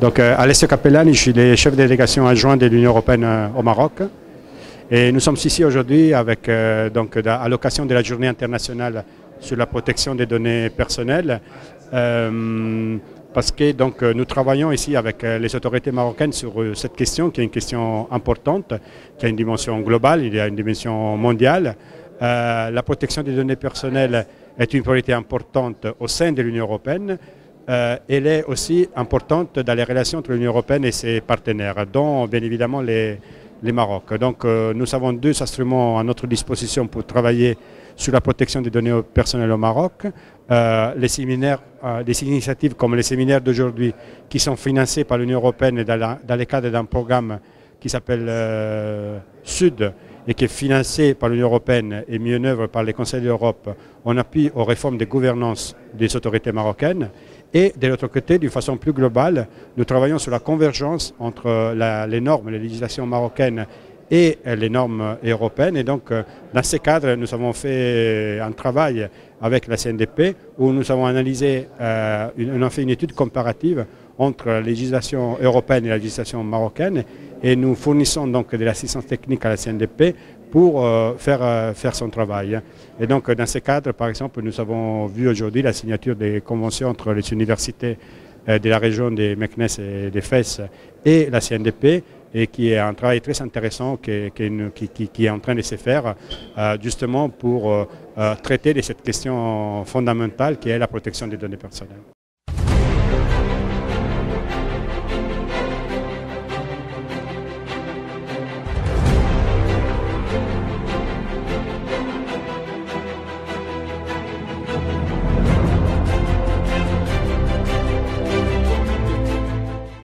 Donc, Alessio Cappellani, je suis le chef de délégation adjoint de l'Union européenne au Maroc. Et nous sommes ici aujourd'hui avec, à l'occasion de la journée internationale sur la protection des données personnelles. Parce que nous travaillons ici avec les autorités marocaines sur cette question qui est une question importante, qui a une dimension globale, il y a une dimension mondiale. La protection des données personnelles est une priorité importante au sein de l'Union européenne. Elle est aussi importante dans les relations entre l'Union européenne et ses partenaires, dont bien évidemment les Maroc. Donc nous avons deux instruments à notre disposition pour travailler sur la protection des données personnelles au Maroc. Les initiatives comme les séminaires d'aujourd'hui qui sont financés par l'Union européenne dans le cadre d'un programme qui s'appelle Sud et qui est financé par l'Union européenne et mis en œuvre par les conseils de l'Europe en appui aux réformes de gouvernance des autorités marocaines. Et de l'autre côté, d'une façon plus globale, nous travaillons sur la convergence entre les normes, les législations marocaines et les normes européennes. Et donc, dans ce cadre, nous avons fait un travail avec la CNDP où nous avons analysé, on a fait une étude comparative entre la législation européenne et la législation marocaine. Et nous fournissons donc de l'assistance technique à la CNDP pour faire son travail. Et donc dans ce cadre, par exemple, nous avons vu aujourd'hui la signature des conventions entre les universités de la région des Meknès et des Fès et la CNDP, et qui est un travail très intéressant qui est en train de se faire justement pour traiter de cette question fondamentale qui est la protection des données personnelles.